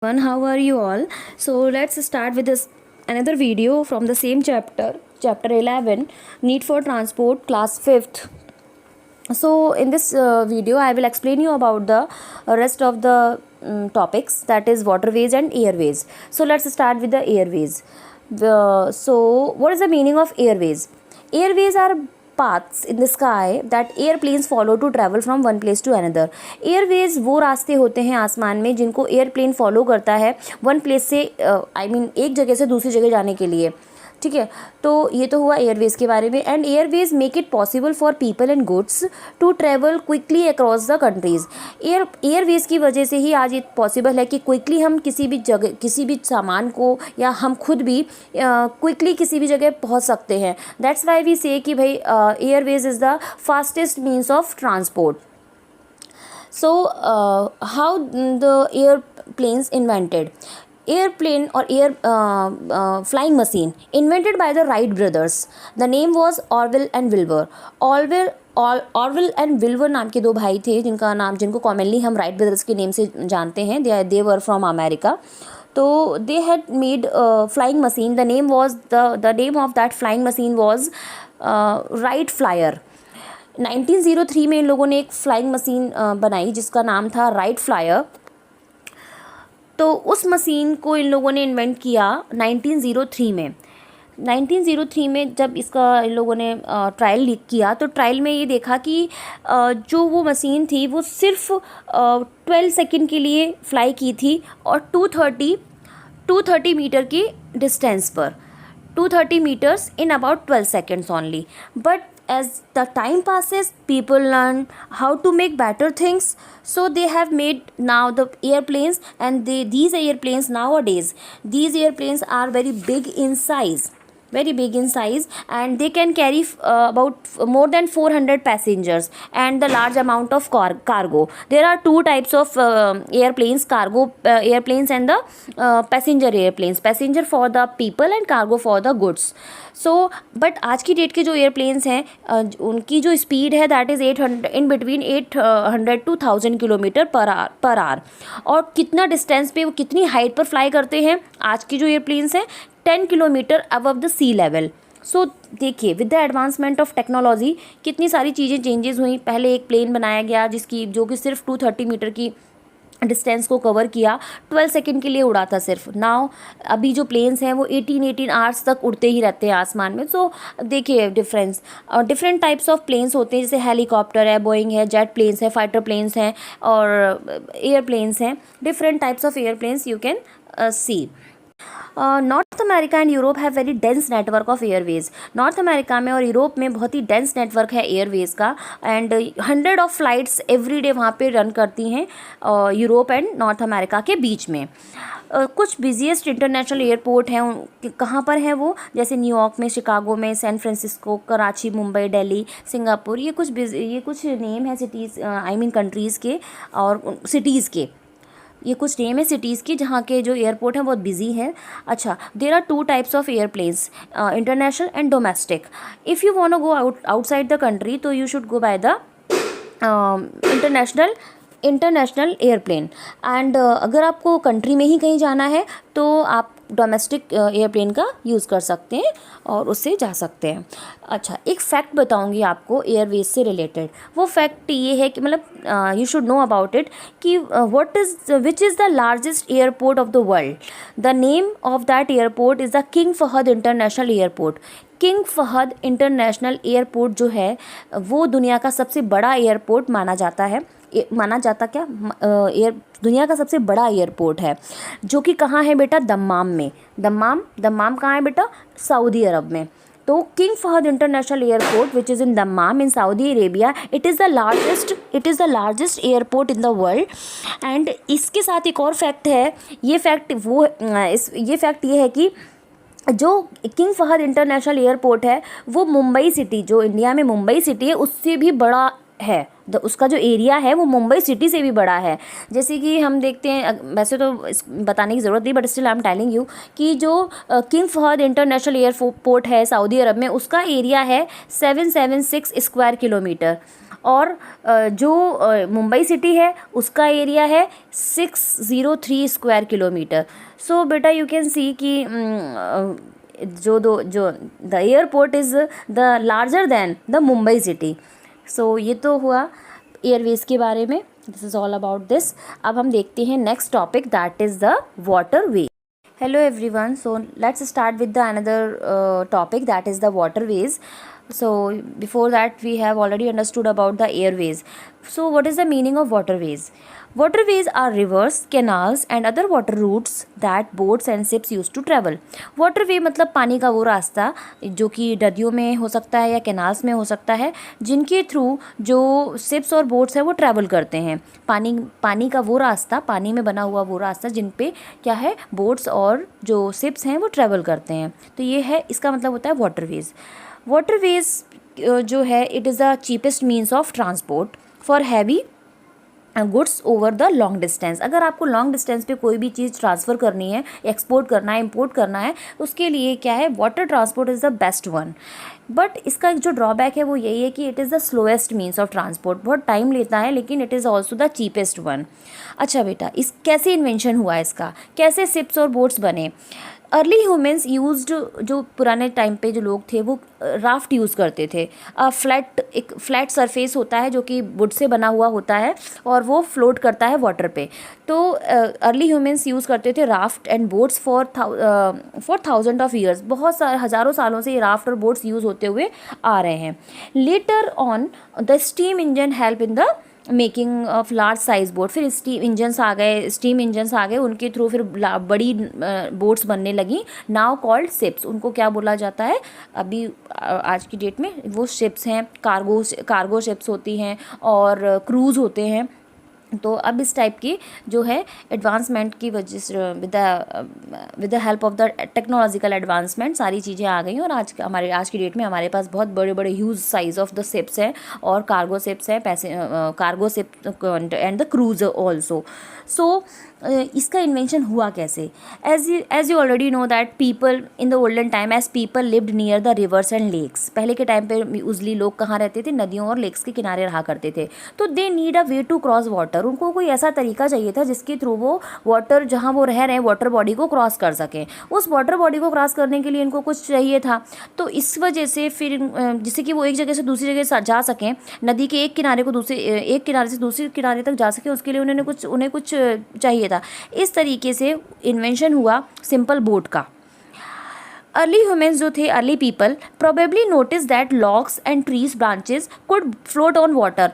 Everyone, how are you all? So let's start with this another video from the same chapter 11, Need for Transport, class 5th. So in this video I will explain you about the rest of the topics, that is waterways and airways. So let's start with the airways. So what is the meaning of airways? Airways are paths in the sky that airplanes follow to travel from one place to another. Airways वो रास्ते होते हैं आसमान में जिनको airplane follow करता है one place से एक जगह से दूसरी जगह जाने के लिए. ठीक है, तो ये तो हुआ एयरवेज के बारे में. And airways make it possible for people and goods to travel quickly across the countries. Airways की वजह से ही आज ये पॉसिबल है कि क्विकली हम किसी भी जगह किसी भी सामान को या हम खुद भी क्विकली किसी भी जगह पहुंच सकते हैं. दैट्स वाई वी से कि भाई Airways is the fastest means of transport. So, how the airplanes invented? Airplane or flying machine invented by the Wright brothers. The name was Orville and Wilbur. Orville and Wilbur नाम के दो भाई थे जिनको commonly हम Wright brothers के name से जानते हैं. they were from America. तो they had made flying machine. The name of that flying machine was Wright Flyer. 1903 में इन लोगों ने एक फ्लाइंग मशीन बनाई जिसका नाम था राइट फ्लायर. तो उस मशीन को इन लोगों ने इन्वेंट किया 1903 में. 1903 में जब इसका इन लोगों ने ट्रायल किया तो ट्रायल में ये देखा कि जो वो मशीन थी वो सिर्फ 12 सेकंड के लिए फ्लाई की थी और 230 मीटर की डिस्टेंस पर. 230 meters in about 12 seconds only. But as the time passes, people learn how to make better things. So they have made now the airplanes, and these airplanes nowadays, these airplanes are very big in size, and they can carry about more than 400 passengers and the large amount of cargo. There are two types of airplanes, cargo airplanes and the passenger airplanes. Passenger for the people and cargo for the goods. So but आज की date के जो airplanes हैं उनकी जो speed है that is 800 in between 800 to 1000 kilometre per hour. और कितना डिस्टेंस पे वो कितनी हाइट पर फ्लाई करते हैं आज की जो एयरप्लेन्स हैं 10 kilometre above the sea level. So देखिए with the advancement of technology कितनी सारी चीज़ें चेंजेस हुई. पहले एक प्लेन बनाया गया जो कि सिर्फ 230 मीटर की डिस्टेंस को कवर किया, 12 सेकंड के लिए उड़ा था सिर्फ. नाउ अभी जो प्लेन्स हैं वो 18 आवर्स तक उड़ते ही रहते हैं आसमान में. सो देखिए difference. Different types of planes होते हैं जैसे हेलीकॉप्टर है, बोइंग है, जेट प्लेन्स है, फाइटर प्लेन्स हैं और एयरप्लेन्स हैं. Different types of airplanes you can see. North America and Europe have very dense network of airways. North America में और यूरोप में बहुत ही डेंस नेटवर्क है एयरवेज का. And 100 of flights every day वहाँ पे रन करती हैं यूरोप एंड नॉर्थ अमेरिका के बीच में. कुछ बिजीएस्ट इंटरनेशनल एयरपोर्ट हैं कहाँ पर हैं वो, जैसे न्यूयॉर्क में, शिकागो में, San Francisco, Karachi, Mumbai, Delhi, Singapore. ये कुछ नेम है सिटीज़ कंट्रीज़ के और सिटीज़ के. ये कुछ नेम है सिटीज़ की जहाँ के जो एयरपोर्ट हैं बहुत बिजी हैं. अच्छा, there are two types of airplanes, international and domestic. If you want to go outside the country तो you should go by the international airplane. And अगर आपको कंट्री में ही कहीं जाना है तो आप डोमेस्टिक एयरप्लेन का यूज़ कर सकते हैं और उससे जा सकते हैं. अच्छा, एक फैक्ट बताऊंगी आपको एयरवेज से रिलेटेड. वो फैक्ट ये है कि मतलब you should know about it कि which is the largest airport of the world. The name of that airport is the King Fahd International Airport. King Fahd International Airport जो है वो दुनिया का सबसे बड़ा एयरपोर्ट माना जाता दुनिया का सबसे बड़ा एयरपोर्ट है जो कि कहाँ है बेटा, दम्माम में. दम्माम कहाँ है बेटा, सऊदी अरब में. तो King Fahd International Airport which is in Dammam in Saudi Arabia, it is the largest airport in the world. And इसके साथ एक और फैक्ट है. ये फैक्ट ये है कि जो किंग फहद इंटरनेशनल एयरपोर्ट है वो मुंबई सिटी, जो इंडिया में मुंबई सिटी है, उससे भी बड़ा है. उसका जो एरिया है वो मुंबई सिटी से भी बड़ा है. जैसे कि हम देखते हैं, वैसे तो बताने की ज़रूरत नहीं but still I am telling you कि जो किंग फहद इंटरनेशनल एयरपोर्ट है सऊदी अरब में, उसका एरिया है 776 स्क्वायर किलोमीटर. और जो मुंबई सिटी है उसका एरिया है 603 स्क्वायर किलोमीटर। सो बेटा यू कैन सी कि जो the airport is the larger than the Mumbai city. So ये तो हुआ एयरवेज के बारे में। This is all about this. अब हम देखते हैं next topic, that is the waterway. Hello everyone, so let's start with the another topic, that is the waterways. So before that we have already understood about the airways. So what is the meaning of waterways? Waterways are rivers, canals and other water routes that boats and ships used to travel. Waterway मतलब पानी का वो रास्ता जो कि नदियों में हो सकता है या कैनाल्स में हो सकता है, जिनके थ्रू जो शिप्स और बोट्स हैं वो ट्रैवल करते हैं। पानी का वो रास्ता, पानी में बना हुआ वो रास्ता जिन पे क्या है, बोट्स और जो शिप्स हैं वो ट्रैवल करते हैं। तो ये है, इसका मतलब होता है वाटरवेज। वाटरवेज जो है it is the cheapest means of transport for heavy goods over the long distance. अगर आपको लॉन्ग डिस्टेंस पे कोई भी चीज़ ट्रांसफ़र करनी है, एक्सपोर्ट करना है, इंपोर्ट करना है, उसके लिए क्या है, water transport is the best one. But इसका जो ड्रॉबैक है वो यही है कि it is the slowest means of transport. बहुत टाइम लेता है, लेकिन it is also the cheapest one. अच्छा बेटा, इस कैसे इन्वेंशन हुआ इसका, कैसे शिप्स और बोट्स बने? अर्ली ह्यूमन्स यूज्ड, जो पुराने टाइम पे जो लोग थे वो राफ्ट यूज़ करते थे। एक फ्लैट सरफेस होता है जो कि वुड से बना हुआ होता है और वो फ्लोट करता है वाटर पे। तो अर्ली ह्यूमन्स यूज़ करते थे raft and boats for thousand of years. बहुत सारे हज़ारों सालों से ये राफ्ट और बोट्स यूज़ होते हुए आ रहे हैं। Later on the steam engine help in the making of large size boat. फिर स्टीम इंजन्स आ गए, उनके थ्रू फिर बड़ी बोट्स बनने लगी, नाउ कॉल्ड शिप्स। उनको क्या बोला जाता है अभी आज की डेट में, वो शिप्स हैं। कार्गो शिप्स होती हैं और क्रूज़ होते हैं। तो अब इस टाइप की जो है एडवांसमेंट की वजह से, with the help of the technological advancement सारी चीज़ें आ गई हैं और आज की डेट में हमारे पास बहुत बड़े बड़े huge size of the ships हैं और कार्गो शिप्स हैं, cargo ship and the cruise also. So इसका इन्वेंशन हुआ कैसे? As you already know that people in the olden time, as people lived near the rivers and lakes. पहले के time पे usually लोग कहाँ रहते थे? नदियों और लेक्स के किनारे रहा करते थे। तो they need a way to cross water. उनको कोई ऐसा तरीका चाहिए था जिसके थ्रू वो वाटर, जहाँ वो रह रहे हैं, वाटर बॉडी को क्रॉस कर सकें। उस वाटर बॉडी को क्रॉस करने के लिए इनको कुछ चाहिए था। तो इस वजह से फिर जिससे कि वो एक जगह से दूसरी जगह जा सकें, नदी के एक किनारे से दूसरे किनारे तक जा सकें, उसके लिए उन्हें कुछ चाहिए था। इस तरीके से इन्वेंशन हुआ सिंपल बोट का। अर्ली ह्यूमन्स जो थे, early people probably notice that logs and trees branches could float on water.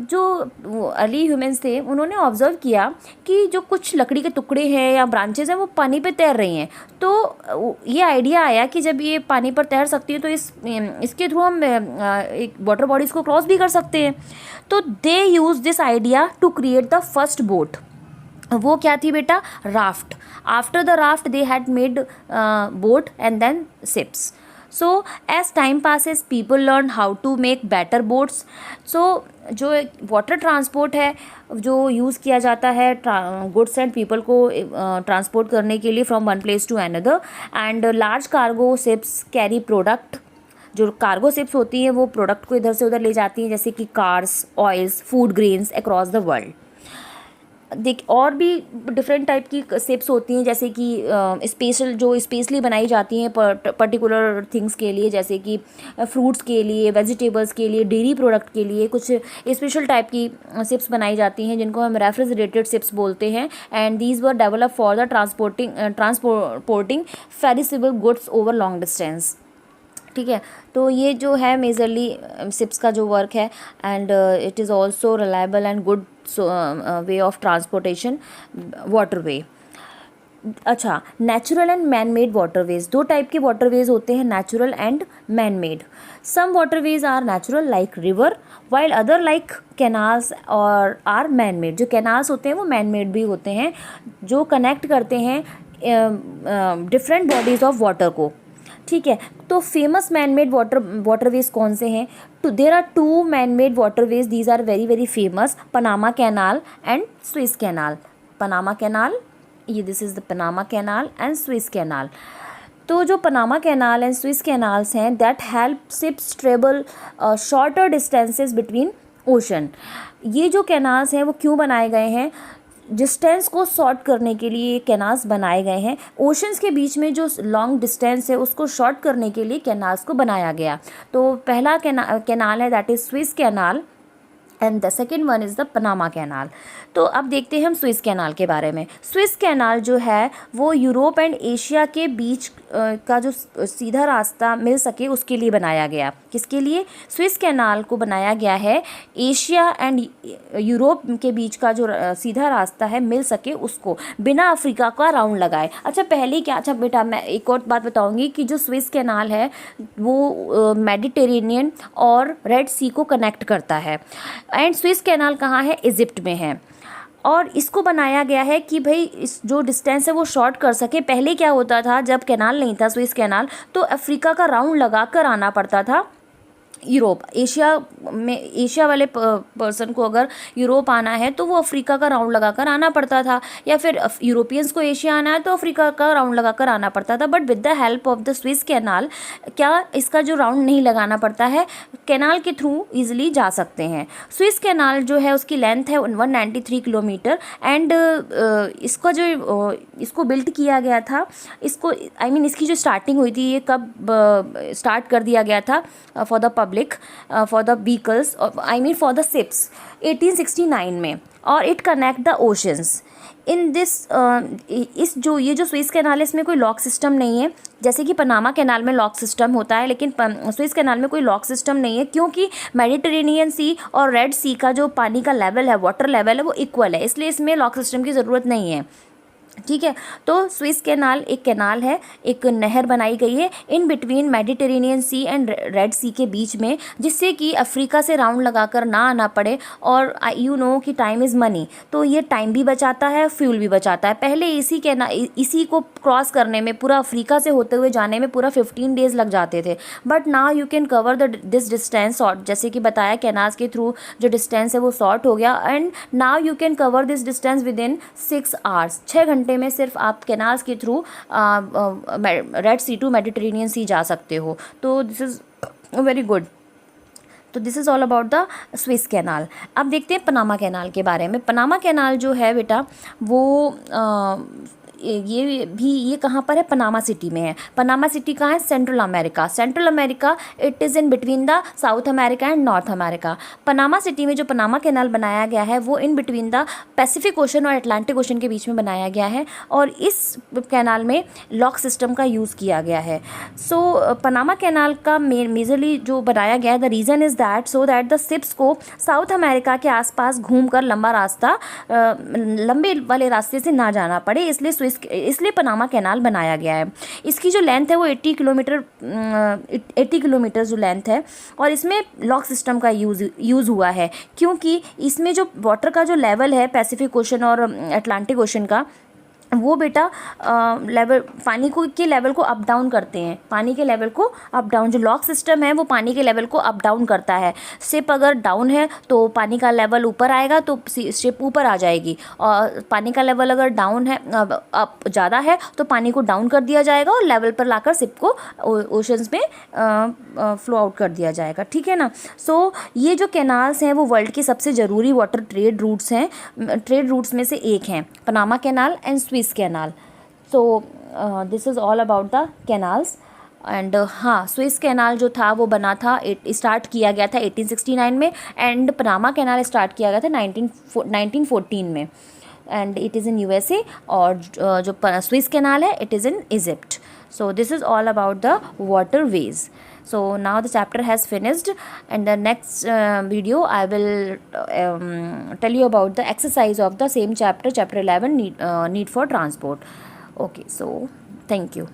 जो अर्ली ह्यूमन्स थे उन्होंने ऑब्जर्व किया कि जो कुछ लकड़ी के टुकड़े हैं या ब्रांचेस हैं वो पानी पे तैर रही हैं। तो ये आइडिया आया कि जब ये पानी पर तैर सकती है तो इसके थ्रू हम एक वाटर बॉडीज़ को क्रॉस भी कर सकते हैं। तो they use this idea to create the first boat. वो क्या थी बेटा? Raft. After the raft they had made boat and then ships. So as time passes people learn how to make better boats. So जो water transport है जो use किया जाता है गुड्स एंड पीपल को ट्रांसपोर्ट करने के लिए from one place to another, and large cargo ships carry product. जो कार्गो शिप्स होती हैं वो प्रोडक्ट को इधर से उधर ले जाती हैं, जैसे कि cars, oils, food grains across the world. और भी डिफरेंट टाइप की शिप्स होती हैं, जैसे कि स्पेशली बनाई जाती हैं पर्टिकुलर थिंग्स के लिए, जैसे कि फ्रूट्स के लिए, वेजिटेबल्स के लिए, डेयरी प्रोडक्ट के लिए कुछ स्पेशल टाइप की शिप्स बनाई जाती हैं जिनको हम रेफ्रिजरेटेड शिप्स बोलते हैं। And these were develop for the transporting perishable goods over long distance. ठीक है, तो ये जो है मेजरली शिप्स का जो वर्क है, and it is also reliable and good way of transportation waterway. अच्छा, natural and man made waterways. दो टाइप के वाटरवेज होते हैं, natural and man made. Some waterways are natural like river, while other like canals और are man made. जो canals होते हैं वो मैन मेड भी होते हैं, जो कनेक्ट करते हैं डिफरेंट बॉडीज़ ऑफ वाटर को। ठीक है, तो फेमस मैन मेड वाटरवेज कौन से हैं? तो there are two man made waterways, these are very very famous, Panama canal and Swiss canal. Panama canal, ये this is the Panama canal and Swiss canal. तो जो Panama canal and Swiss canals हैं, that help ships travel shorter distances between ocean. ये जो canals हैं वो क्यों बनाए गए हैं? डिस्टेंस को शॉर्ट करने के लिए ये कैनाल्स बनाए गए हैं। ओशंस के बीच में जो लॉन्ग डिस्टेंस है उसको शॉर्ट करने के लिए कैनाल्स को बनाया गया। तो पहला कैनाल है that is Swiss canal and the second one is the Panama canal. तो अब देखते हैं हम स्विस कैनाल के बारे में। स्विस कैनाल जो है वो यूरोप एंड एशिया के बीच का जो सीधा रास्ता मिल सके उसके लिए बनाया गया। किसके लिए? स्विस कैनाल को बनाया गया है एशिया एंड यूरोप के बीच का जो सीधा रास्ता है मिल सके उसको, बिना अफ्रीका का राउंड लगाए। अच्छा पहले क्या, अच्छा बेटा मैं एक और बात बताऊंगी कि जो स्विस कैनाल है वो मेडिटेरेनियन और रेड सी को कनेक्ट करता है। एंड स्विस कैनाल कहाँ है? इजिप्ट में है। और इसको बनाया गया है कि भाई इस जो डिस्टेंस है वो शॉर्ट कर सके। पहले क्या होता था, जब कैनाल नहीं था स्विस कैनाल, तो अफ्रीका का राउंड लगा कर आना पड़ता था यूरोप। एशिया वाले पर्सन को अगर यूरोप आना है तो वो अफ्रीका का राउंड लगाकर आना पड़ता था, या फिर यूरोपियंस को एशिया आना है तो अफ्रीका का राउंड लगाकर आना पड़ता था। But with the help of the Swiss canal क्या इसका जो राउंड नहीं लगाना पड़ता है, कैनाल के थ्रू ईजिली जा सकते हैं। स्विस कैनाल जो है उसकी लेंथ है 193 किलोमीटर एंड इसका जो इसको बिल्ट किया गया था, इसको इसकी जो स्टार्टिंग हुई थी, ये कब स्टार्ट कर दिया गया था for the public, for the vehicles, for the ships 1869 में। और it connect the oceans in this. ये जो स्विस कैनाल है इसमें कोई लॉक सिस्टम नहीं है, जैसे कि पनामा कैनाल में लॉक सिस्टम होता है, लेकिन स्विस कैनाल में कोई लॉक सिस्टम नहीं है, क्योंकि मेडिटेरेनियन सी और रेड सी का जो पानी का लेवल है, वाटर लेवल है, वो इक्वल है, इसलिए इसमें लॉक सिस्टम की ज़रूरत नहीं है। ठीक है, तो स्विस कैनाल एक कैनाल है, एक नहर बनाई गई है in between Mediterranean sea and red sea के बीच में, जिससे कि अफ्रीका से राउंड लगाकर ना आना पड़े। और यू नो कि टाइम इज़ मनी, तो ये टाइम भी बचाता है, फ्यूल भी बचाता है। पहले इसी को क्रॉस करने में, पूरा अफ्रीका से होते हुए जाने में पूरा 15 डेज लग जाते थे। But now you can cover this distance short, जैसे कि बताया कैनाल्स के थ्रू जो डिस्टेंस है वो शॉर्ट हो गया, and now you can cover this distance within 6 hours. 6 घंटे में सिर्फ आप कैनाल्स के through red sea to Mediterranean sea जा सकते हो। तो दिस इज़ वेरी गुड। तो this is all about the Swiss canal. अब देखते हैं पनामा कैनाल के बारे में। पनामा कैनाल जो है बेटा वो ये कहाँ पर है? पनामा सिटी में है। पनामा सिटी कहाँ है? Central America. Central America it is in between the south America and north America. Panama city में जो पनामा कैनाल बनाया गया है वो in between the Pacific ocean और अटलांटिक ओशन के बीच में बनाया गया है, और इस कैनाल में लॉक सिस्टम का यूज़ किया गया है। सो पनामा कैनाल का मेजरली जो बनाया गया है, the reason is that so that the ships को साउथ अमेरिका के आसपास घूमकर लंबे वाले रास्ते से ना जाना पड़े, इसलिए पनामा कैनाल बनाया गया है। इसकी जो लेंथ है वो 80 किलोमीटर जो लेंथ है, और इसमें लॉक सिस्टम का यूज़ हुआ है, क्योंकि इसमें जो वाटर का जो लेवल है पैसिफिक ओशन और अटलांटिक ओशन का, वो बेटा लेवल के लेवल को अप डाउन करते हैं। पानी के लेवल को अप डाउन, जो लॉक सिस्टम है वो पानी के लेवल को अप डाउन करता है। शिप अगर डाउन है तो पानी का लेवल ऊपर आएगा तो शिप ऊपर आ जाएगी, और पानी का लेवल अगर डाउन है, अप ज़्यादा है, तो पानी को डाउन कर दिया जाएगा और लेवल पर लाकर शिप को ओशंस में फ्लो आउट कर दिया जाएगा। ठीक है ना। सो ये जो कैनाल्स हैं वो वर्ल्ड के सबसे ज़रूरी वाटर ट्रेड रूट्स हैं, ट्रेड रूट्स में से एक हैं Panama canal and Swiss canal. So this is all about the canals. And हाँ, स्विस कैनाल जो था वो बना था, स्टार्ट किया गया था 1869 में, एंड पनामा कैनाल स्टार्ट किया गया था 1914 में, and it is in USA। और जो स्विस कैनाल है it is in Egypt. So this is all about the waterways. So now the chapter has finished, and the next video I will tell you about the exercise of the same chapter 11, need for transport. Okay, so thank you.